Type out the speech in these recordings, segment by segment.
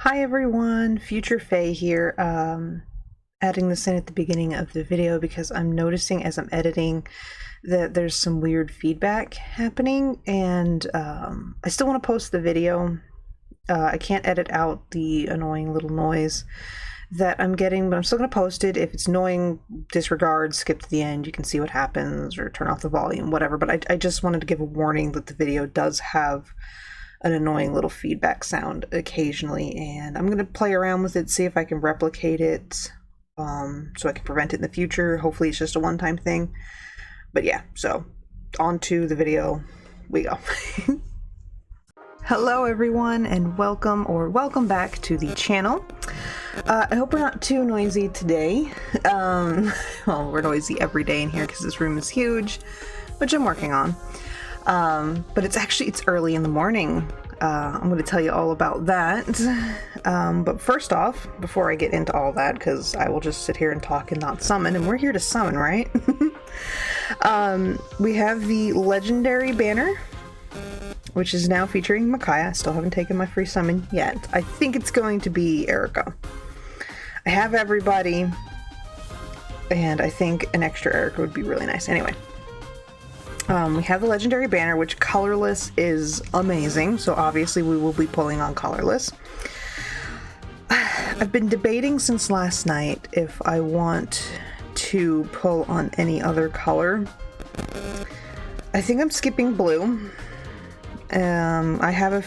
Hi everyone, Future Faye here, adding this in at the beginning of the video because I'm noticing as I'm editing that there's some weird feedback happening, and I still want to post the video. I can't edit out the annoying little noise that I'm getting, but I'm still going to post it. If it's annoying, disregard, skip to the end, you can see what happens, or turn off the volume, whatever, but I just wanted to give a warning that the video does have an annoying little feedback sound occasionally, and I'm going to play around with it, see if I can replicate it, so I can prevent it in the future. Hopefully it's just a one-time thing. But yeah, so on to the video we go. Hello everyone, and welcome back to the channel. I hope we're not too noisy today. Well, we're noisy every day in here because this room is huge, which I'm working on. But it's early in the morning. I'm going to tell you all about that. But first off, before I get into all that, because I will just sit here and talk and not summon, and we're here to summon, right? We have the legendary banner, which is now featuring MICAIAH. I still haven't taken my free summon yet. I think it's going to be Erica. I have everybody, and I think an extra Erica would be really nice. Anyway. We have the legendary banner, which colorless is amazing, so obviously we will be pulling on colorless. I've been debating since last night if I want to pull on any other color. I think I'm skipping blue. I have a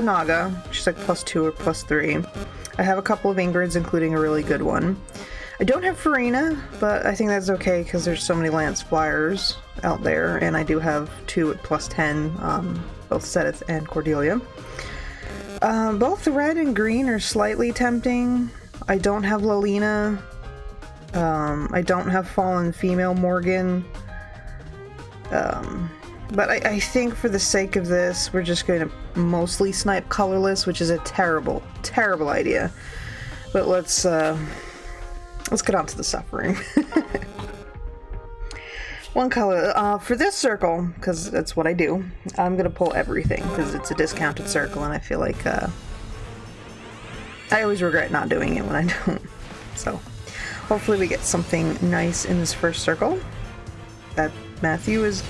Naga, she's like +2 or +3. I have a couple of Ingrids, including a really good one. I don't have Farina, but I think that's okay because there's so many Lance Flyers out there, and I do have 2 at +10, both Sedith and Cordelia. Both the red and green are slightly tempting. I don't have Lolina. I don't have Fallen Female Morgan. But I think for the sake of this, we're just going to mostly snipe colorless, which is a terrible, terrible idea. But let's get on to the suffering. One color. For this circle, because that's what I do, I'm going to pull everything, because it's a discounted circle, and I feel like I always regret not doing it when I don't. So, hopefully we get something nice in this first circle. That Matthew is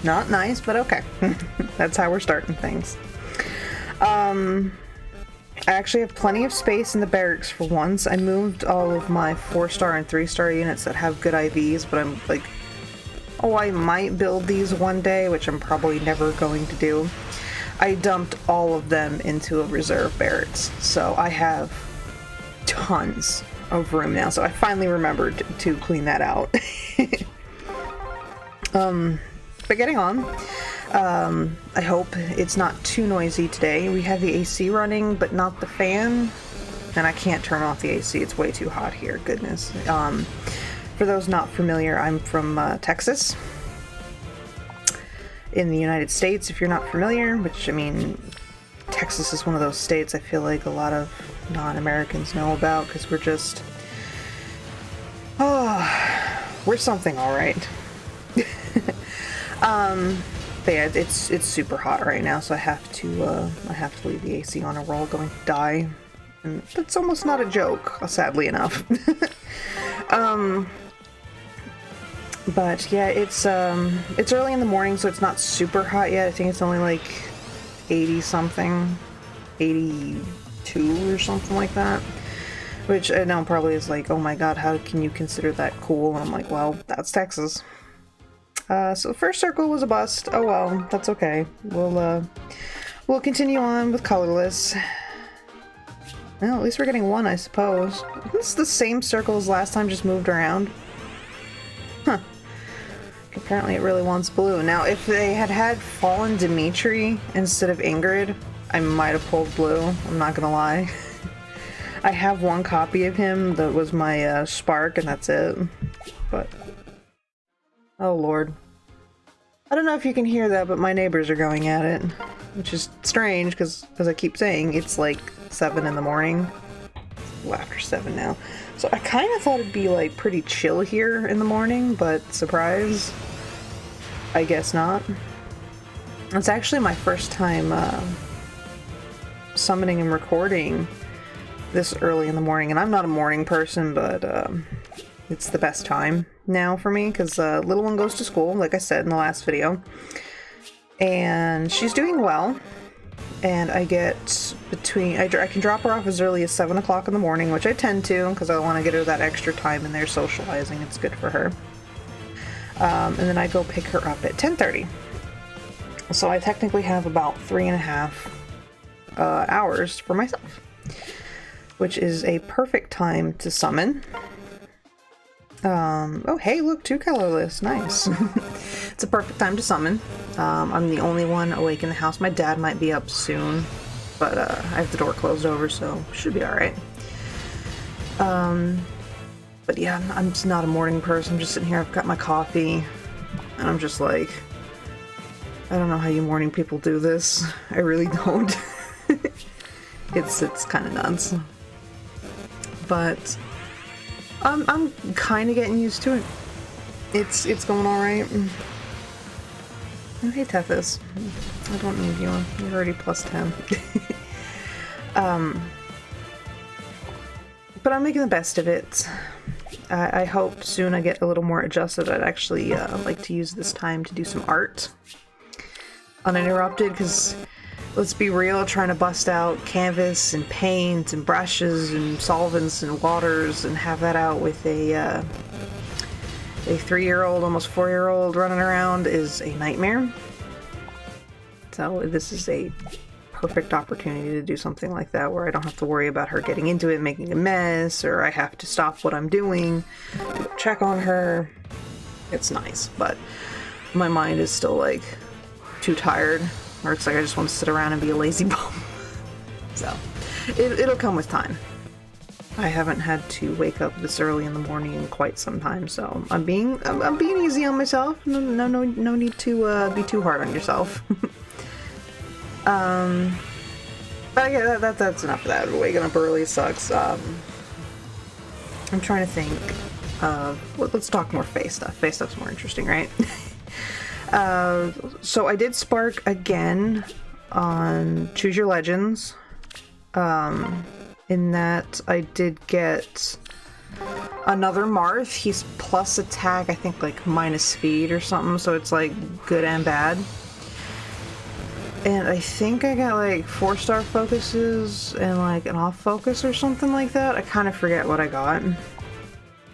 not nice, but okay. That's how we're starting things. I actually have plenty of space in the barracks for once. I moved all of my 4-star and 3-star units that have good IVs, but I'm like, oh, I might build these one day, which I'm probably never going to do. I dumped all of them into a reserve barracks, so I have tons of room now. So I finally remembered to clean that out. But getting on. I hope it's not too noisy today. We have the AC running, but not the fan. And I can't turn off the AC. It's way too hot here. Goodness. For those not familiar, I'm from Texas in the United States. If you're not familiar, which, I mean, Texas is one of those states I feel like a lot of non-Americans know about, because we're just... oh, we're something all right. But yeah, it's super hot right now, so I have to leave the AC on or we're all going to die. And that's almost not a joke, sadly enough. But yeah, it's early in the morning, so it's not super hot yet. I think it's only like 80 something, 82 or something like that. Which I know probably is like, oh my god, how can you consider that cool? And I'm like, well, that's Texas. So the first circle was a bust. Oh well, that's okay. We'll continue on with colorless. Well, at least we're getting one, I suppose. This is the same circle as last time, just moved around. Huh. Apparently it really wants blue. Now, if they had had Fallen Dimitri instead of Ingrid, I might have pulled blue. I'm not gonna lie. I have one copy of him that was my Spark, and that's it. But... oh lord. I don't know if you can hear that, but my neighbors are going at it. Which is strange, because as I keep saying, it's like 7 in the morning. Well, after 7 now. So I kind of thought it'd be like pretty chill here in the morning, but surprise, I guess not. It's actually my first time summoning and recording this early in the morning, and I'm not a morning person, but it's the best time now for me because little one goes to school, like I said in the last video, and she's doing well. And I get I can drop her off as early as 7 o'clock in the morning, which I tend to because I want to get her that extra time in there socializing. It's good for her. And then I go pick her up at 10:30. So I technically have about 3.5 hours for myself, which is a perfect time to summon. Oh hey, look, 2 colorless, nice. It's a perfect time to summon. I'm the only one awake in the house. My dad might be up soon, but I have the door closed over, so should be alright. But yeah, I'm just not a morning person. I'm just sitting here, I've got my coffee, and I'm just like, I don't know how you morning people do this. I really don't. It's kind of nuts. But I'm kind of getting used to it. It's going alright. Oh, hey Tethys. I don't need you. You're already plus 10. But I'm making the best of it. I hope soon I get a little more adjusted. I'd actually like to use this time to do some art uninterrupted, because let's be real, trying to bust out canvas and paint and brushes and solvents and waters and have that out with a 3-year-old, almost 4-year-old running around is a nightmare. So this is a perfect opportunity to do something like that where I don't have to worry about her getting into it, making a mess, or I have to stop what I'm doing, check on her. It's nice, but my mind is still like too tired, or it's like I just want to sit around and be a lazy bum. So it'll come with time. I haven't had to wake up this early in the morning in quite some time, so I'm being easy on myself. No need to be too hard on yourself. But yeah, that's enough of that. Waking up early sucks. I'm trying to think of, let's talk more FEH stuff. FEH stuff's more interesting, right? So I did spark again on Choose Your Legends. In that I did get another Marth. He's plus attack, I think like minus speed or something, so it's like good and bad. And I think I got like 4-star focuses and like an off focus or something like that. I kind of forget what I got.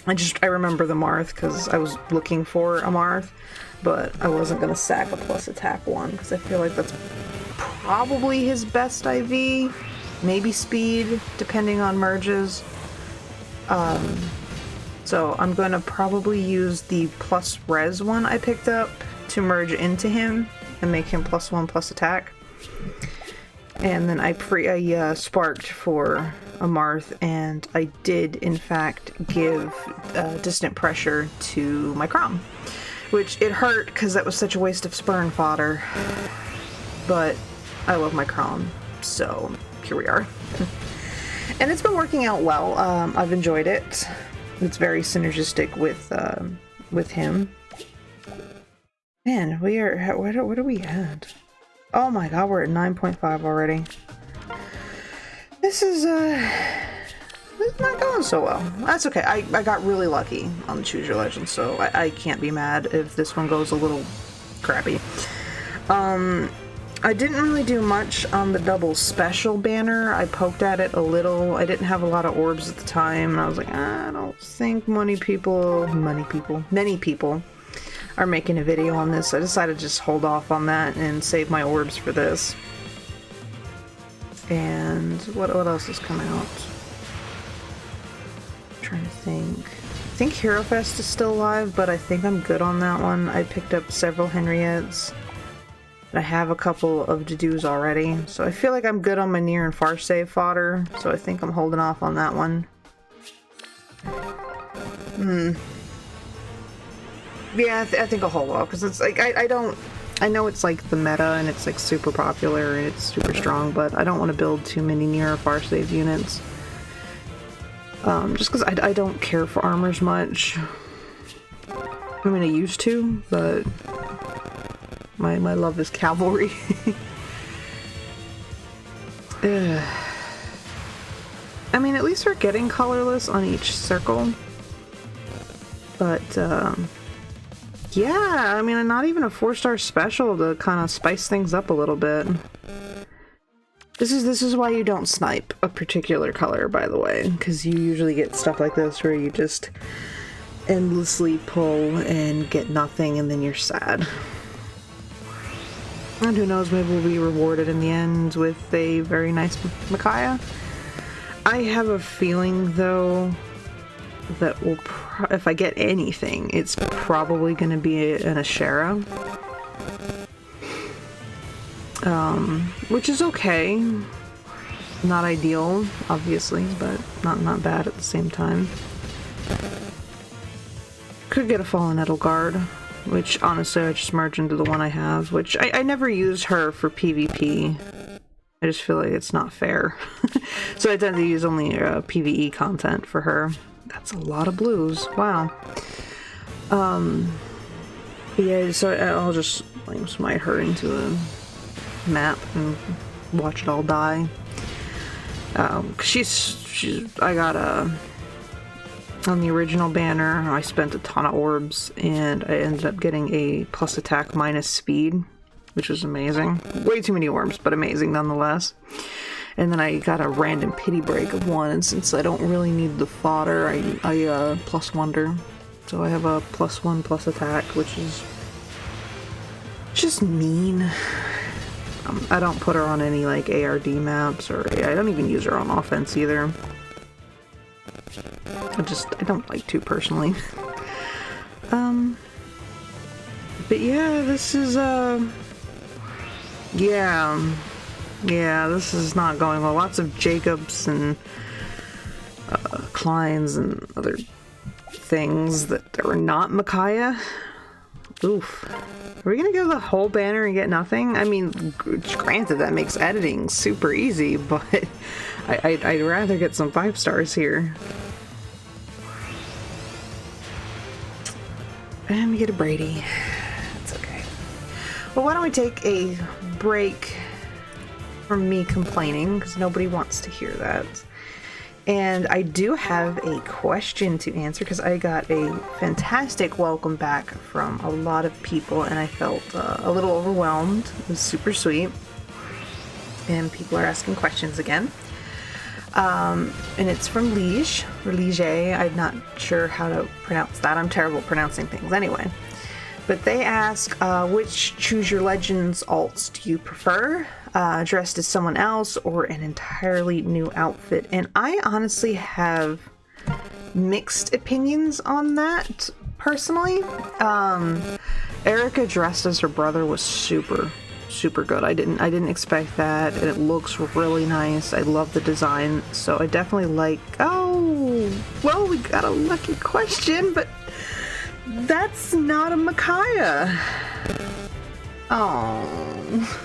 I remember the Marth because I was looking for a Marth, but I wasn't gonna sack a plus attack one because I feel like that's probably his best IV. Maybe speed, depending on merges. So I'm going to probably use the plus res one I picked up to merge into him and make him +1 plus attack. And then I sparked for a Marth, and I did in fact give distant pressure to my Crom, which it hurt because that was such a waste of spurn fodder. But I love my Crom, so here we are. And it's been working out well. I've enjoyed it. It's very synergistic with him. Man, we are, what are we at? Oh my god, we're at 9.5 already. This is not going so well. That's okay. I got really lucky on the Choose Your Legend, so I can't be mad if this one goes a little crappy. I didn't really do much on the double special banner. I poked at it a little. I didn't have a lot of orbs at the time, and I was like, I don't think many people are making a video on this. So I decided to just hold off on that and save my orbs for this. And what else is coming out? I'm trying to think. I think Hero Fest is still alive, but I think I'm good on that one. I picked up several Henriettes. I have a couple of Dedus already, so I feel like I'm good on my near and far save fodder, so I think I'm holding off on that one. Yeah, I think I'll hold off, because it's like, I know it's like the meta, and it's like super popular, and it's super strong, but I don't want to build too many near or far save units. Just because I don't care for armors much. I mean, I used to, but my love is cavalry. Ugh. I mean, at least we're getting colorless on each circle. But, yeah, I mean, not even a 4-star special to kind of spice things up a little bit. This is why you don't snipe a particular color, by the way, because you usually get stuff like this where you just endlessly pull and get nothing and then you're sad. And who knows, maybe we'll be rewarded in the end with a very nice MICAIAH. I have a feeling, though, that if I get anything, it's probably going to be an Ashera. Which is okay. Not ideal, obviously, but not bad at the same time. Could get a Fallen Edelgard, which honestly I just merge into the one I have, which I never use her for PvP. I just feel like it's not fair. So I tend to use only PvE content for her. That's a lot of blues. Wow. Yeah, so I'll just like smite her into the map and watch it all die. I got on the original banner, I spent a ton of orbs and I ended up getting a plus attack minus speed, which was amazing. Way too many orbs, but amazing nonetheless. And then I got a random pity break of 1, and since I don't really need the fodder, I plus wonder. So I have a +1 plus attack, which is just mean. I don't put her on any like ARD maps, or I don't even use her on offense either. I don't like to personally. But yeah, this is yeah, this is not going well. Lots of Jacobs and Kleins and other things that are not MICAIAH. Oof. Are we gonna go the whole banner and get nothing? I mean, granted, that makes editing super easy, but I'd rather get some 5 stars here. And we get a Brady. That's okay. Well, why don't we take a break from me complaining, because nobody wants to hear that. And I do have a question to answer, because I got a fantastic welcome back from a lot of people, and I felt a little overwhelmed. It was super sweet. And people are asking questions again. And it's from Liege, or Liege. I'm not sure how to pronounce that. I'm terrible at pronouncing things anyway. But they ask, which Choose Your Legends alts do you prefer? Dressed as someone else or an entirely new outfit? And I honestly have mixed opinions on that, personally. Erica dressed as her brother was super good. I didn't expect that, and it looks really nice. I love the design, so I definitely like... Oh, well, we got a lucky question, but that's not a MICAIAH. Oh.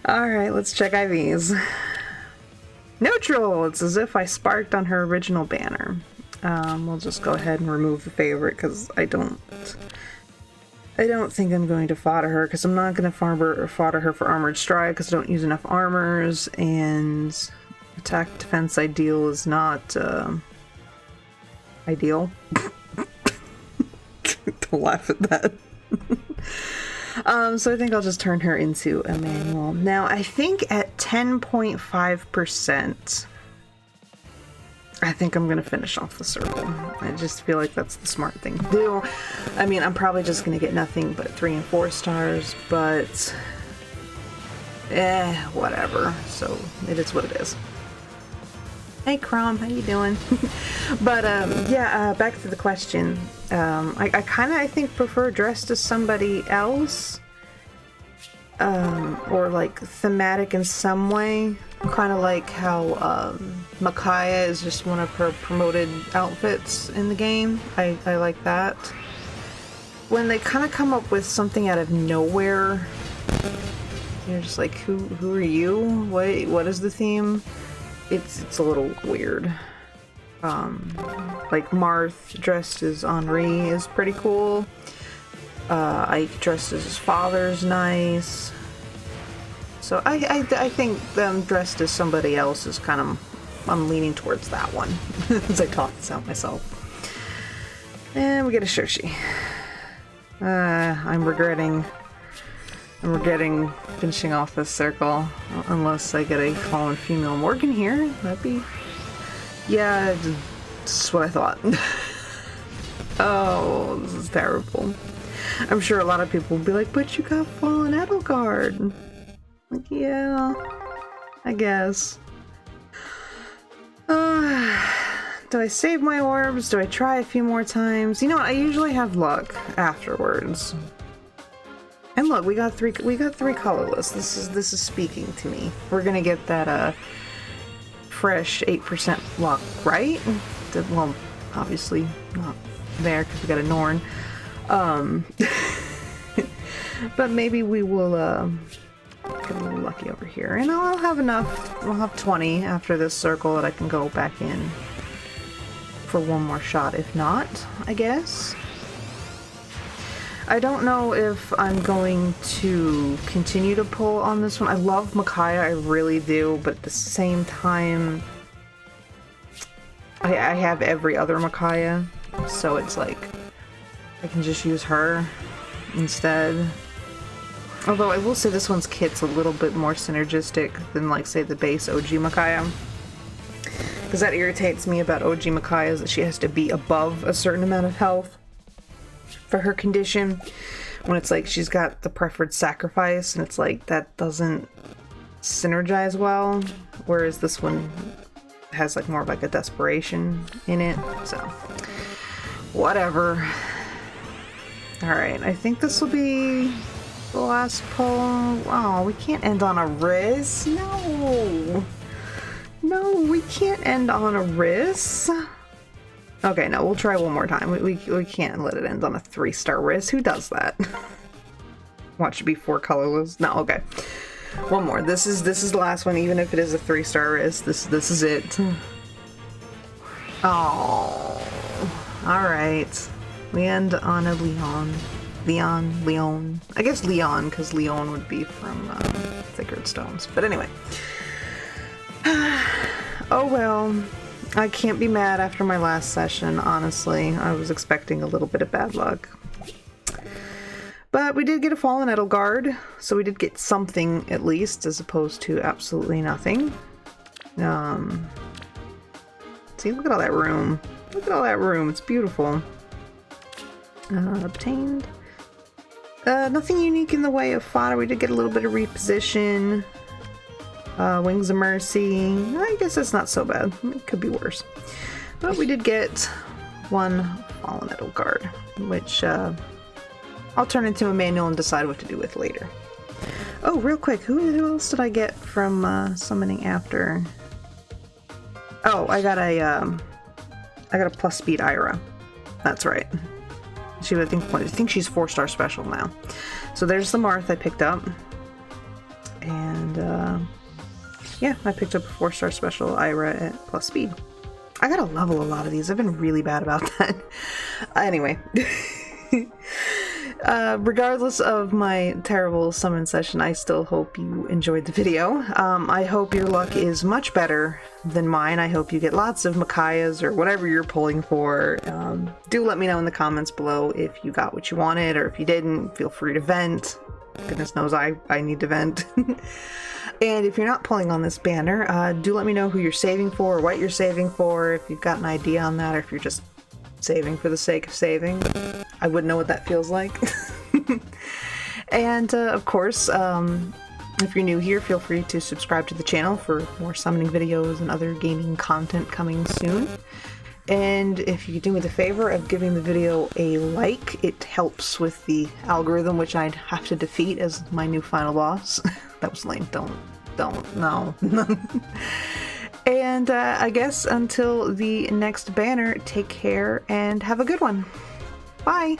Alright, let's check IVs. Neutral! It's as if I sparked on her original banner. We'll just go ahead and remove the favorite, because I don't think I'm going to fodder her, because I'm not going to fodder her for Armored Stride, because I don't use enough armors, and attack defense ideal is not ideal. Don't laugh at that. So I think I'll just turn her into a manual. Now, I think at 10.5%, I think I'm going to finish off the circle. I just feel like that's the smart thing to do. I mean, I'm probably just going to get nothing but 3 and 4 stars, but whatever. So it is what it is. Hey, Crom, how you doing? But yeah, back to the question. I kind of, I think, prefer dressed as somebody else, or like thematic in some way. Kind of like how MICAIAH is just one of her promoted outfits in the game. I like that. When they kind of come up with something out of nowhere, you're just like, who are you? What is the theme? It's a little weird. Like Marth dressed as Henri is pretty cool. Ike dressed as his father is nice. So I think them dressed as somebody else is kind of, I'm leaning towards that one as I talk this out myself. And we get a Shoshi. I'm regretting finishing off this circle, unless I get a fallen female Morgan here. That'd be, yeah, that's what I thought. Oh, this is terrible. I'm sure a lot of people will be like, but you got fallen Edelgard. Like, yeah, I guess. Do I save my orbs? Do I try a few more times? You know what? I usually have luck afterwards. And look, we got three colorless. This is speaking to me. We're gonna get that fresh 8% luck, right? Well, obviously not there because we got a Norn. But maybe we will get a little lucky over here, and I'll have enough. I'll have 20 after this circle that I can go back in for one more shot. If not, I guess. I don't know if I'm going to continue to pull on this one. I love MICAIAH, I really do, but at the same time, I have every other MICAIAH, so it's like I can just use her instead. Although I will say this one's kit's a little bit more synergistic than, like, say, the base OG MICAIAH. Because that irritates me about OG MICAIAH is that she has to be above a certain amount of health for her condition. When it's like she's got the preferred sacrifice, and it's like that doesn't synergize well. Whereas this one has like more of like a desperation in it. So, whatever. Alright, I think this will be the last pull. Oh, we can't end on a Riz. No. No, we can't end on a Riz. Okay, no, we'll try one more time. We can't let it end on a 3-star Riz. Who does that? Watch it be 4 colorless. No, okay. One more. This is the last one, even if it is a 3-star Riz. This is it. Oh. Alright. We end on a Leon. Leon. I guess Leon, because Leon would be from Thickard Stones. But anyway. Oh well. I can't be mad after my last session, honestly. I was expecting a little bit of bad luck. But we did get a fallen Edelgard, so we did get something at least, as opposed to absolutely nothing. See, look at all that room. Look at all that room, it's beautiful. Obtained. Nothing unique in the way of fodder. We did get a little bit of reposition. Wings of Mercy. I guess that's not so bad. It could be worse. But we did get one fallen Edelgard, which I'll turn into a manual and decide what to do with later. Oh, real quick, who else did I get from summoning after? Oh, I got a plus speed Ira. That's right. I think she's 4-star special now. So there's the Marth I picked up. And yeah, I picked up a 4-star special Ira at plus speed. I gotta level a lot of these. I've been really bad about that. Anyway. Regardless of my terrible summon session, I still hope you enjoyed the video. I hope your luck is much better than mine. I hope you get lots of MICAIAHs or whatever you're pulling for. Do let me know in the comments below if you got what you wanted, or if you didn't, feel free to vent. Goodness knows I need to vent. And if you're not pulling on this banner, do let me know who you're saving for, or what you're saving for, if you've got an idea on that, or if you're just saving for the sake of saving. I wouldn't know what that feels like. And of course, if you're new here, feel free to subscribe to the channel for more summoning videos and other gaming content coming soon. And if you could do me the favor of giving the video a like, it helps with the algorithm, which I'd have to defeat as my new final boss. That was lame. Don't, no. And I guess until the next banner, take care and have a good one. Bye!